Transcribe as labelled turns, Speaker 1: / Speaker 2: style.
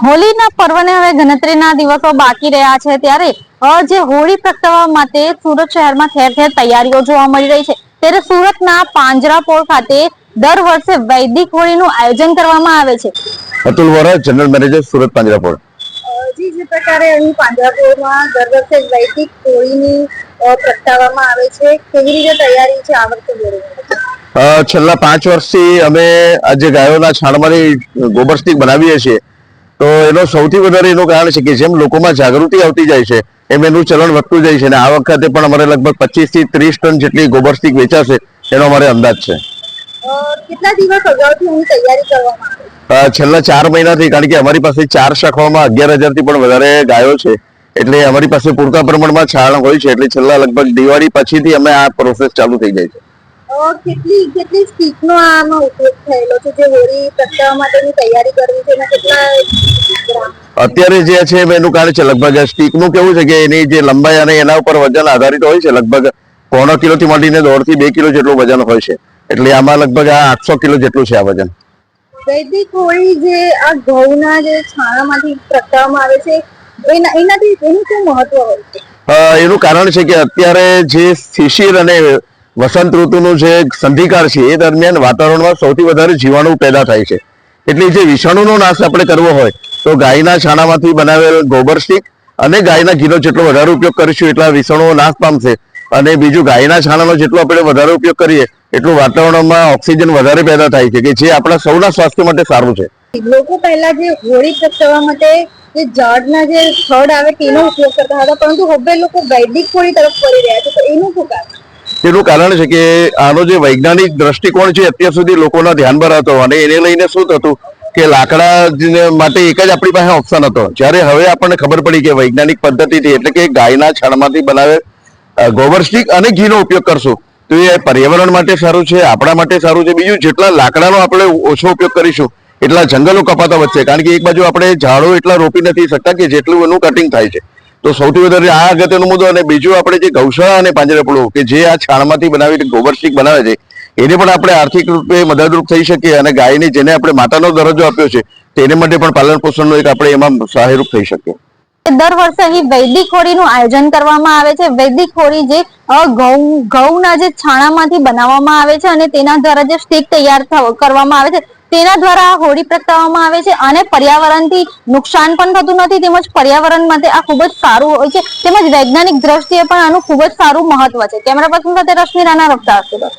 Speaker 1: હોળીના પર્વને હવે ગણતરીના દિવસો બાકી રહ્યા છે ત્યારે જે હોળી પ્રગટાવવા માટે સુરત શહેરમાં ઠેર ઠેર તૈયારીઓ જોવા મળી રહી છે ત્યારે સુરતના પાંજરાપોળ ખાતે દર વર્ષે વૈદિક હોળીનું આયોજન કરવામાં આવે છે।
Speaker 2: Atul Vora, general manager, Surat Panjrapol.
Speaker 1: જી જે પ્રકારે અહીં પાંજરાપોળમાં દર વર્ષે વૈદિક હોળીની પ્રગટાવવામાં આવે છે, કેવી રીતે તૈયારી છે આ વર્ષે હોળીની?
Speaker 2: છેલ્લા 5 વર્ષથી અમે આજે ગાયોના છાણમાંથી ગોબર સ્ટિક બનાવીએ છીએ। તો એનો સૌથી વધારે એનું કારણ છે કે જેમ લોકોમાં જાગૃતિ આવતી જાય છે એમ એનું ચલણ વધતું જાય છે અને આ વખતે પણ અમારે લગભગ 25 થી 30 ટન જેટલી ગોબર સ્ટિક વેચાશે એનો અમારે અંદાજ છે।
Speaker 1: કેટલા દિવસ અગાઉથી એની તૈયારી કરવામાં આવે?
Speaker 2: છેલ્લા 4 મહિનાથી, કારણ કે અમારી પાસે 4 શાખાઓમાં 11,000 થી પણ વધારે ગાયો છે એટલે અમારી પાસે પૂરતા પ્રમાણમાં છાણ હોય છે એટલે છેલ્લા લગભગ દિવાળી પછીથી અમે આ પ્રોસેસ ચાલુ થઈ જાય છે।
Speaker 1: કેટલી સ્ટીકનો આમાં ઉપયોગ થયેલો છે જે હોળી પ્રગટાવવા માટેની તૈયારી કરવી છે અને કેટલા
Speaker 2: અત્યારે જે છે એનું કારણ છે લગભગ સ્ટીકનું કેવું છે કે એની જે લંબાઈ અને એના ઉપર વજન આધારિત હોય છે, લગભગ 1.5 કિલોથી માંડીને 1.5 થી 2 કિલો જેટલું વજન હોય છે એટલે આમાં લગભગ આ 800 કિલો જેટલું છે આ વજન।
Speaker 1: વૈદિક હોળી જે આ ઘઉંના જે છાણામાંથી પ્રગટાવવામાં આવે છે એનાથી એનું શું મહત્વ હોય છે?
Speaker 2: એનું કારણ છે કે અત્યારે જે શિશિર અને વસંત ઋતુનું જે સંધિકાળ છે એ દરમિયાન વાતાવરણમાં સૌથી વધારે જીવાણુ પેદા થાય છે એટલે જે વિષાણુનો નાશ આપણે કરવો હોય તો ગાયના છાણામાંથી બનાવેલ ગોબર સ્ટિક અને ગાયના ઘીનો જેટલો વધારે ઉપયોગ કરીશું એટલા વિષાણુઓ નાશ પામશે અને બીજું ગાયના છાણાનો જેટલો આપણે વધારે ઉપયોગ કરીએ એટલું વાતાવરણમાં ઓક્સિજન વધારે પેદા થાય છે કે જે આપણા સૌના સ્વાસ્થ્ય માટે સારું છે।
Speaker 1: લોકો પહેલા જે હોળી પ્રગટાવવા માટે જે ઝાડના જે થડ આવે તેનો ઉપયોગ કરતા હતા પરંતુ હવે લોકો વૈદિક હોળી તરફ વળી રહ્યા છે, તો એનું શું કારણ?
Speaker 2: એનું કારણ છે કે આનો જે વૈજ્ઞાનિક દ્રષ્ટિકોણ છે અત્યાર સુધી લોકોના ધ્યાન પર હતો અને એને લઈને શું થતું કે લાકડા માટે એક જ આપણી પાસે ઓપ્શન હતો, જ્યારે હવે આપણને ખબર પડી કે વૈજ્ઞાનિક પદ્ધતિથી એટલે કે ગાયના છાણમાંથી બનાવેલ ગોબર સ્ટિક અને ઘીનો ઉપયોગ કરશું તો એ પર્યાવરણ માટે સારું છે, આપણા માટે સારું છે। બીજું જેટલા લાકડાનો આપણે ઓછો ઉપયોગ કરીશું એટલા જંગલો કપાતા વધશે, કારણ કે એક બાજુ આપણે ઝાડો એટલા રોપી નથી શકતા કે જેટલું એનું કટિંગ થાય છે, તો સૌથી વધારે આ અગત્યનો મુદ્દો। અને બીજું આપણે જે ગૌશાળા અને પાંજરાપોળો કે જે આ છાણમાંથી બનાવી ગોબર સ્ટિક બનાવે છે એને પણ આપણે આર્થિક રૂપે મદદરૂપ થઈ શકીએ અને ગાયને જેને આપણે માતાનો દરજ્જો આપ્યો છે તેને માટે પણ પાલન પોષણનો એક આપણે એમાં સહાયરૂપ થઈ શકીએ।
Speaker 1: દર વર્ષે અહીં વૈદિક હોળીનું આયોજન કરવામાં આવે છે। વૈદિક હોળી જે ઘઉંના જે છાણામાંથી બનાવવામાં આવે છે અને તેના દ્વારા જે સ્ટિક તૈયાર કરવામાં આવે છે તેના દ્વારા હોળી પ્રગટાવવામાં આવે છે અને પર્યાવરણથી નુકસાન પણ થતું નથી તેમજ પર્યાવરણ માટે આ ખૂબ જ સારું હોય છે તેમજ વૈજ્ઞાનિક દ્રષ્ટિએ પણ આનું ખૂબ જ સારું મહત્વ છે। કેમેરા પર્સન સાથે રશ્મિ રાણા, રફતાર સુરત।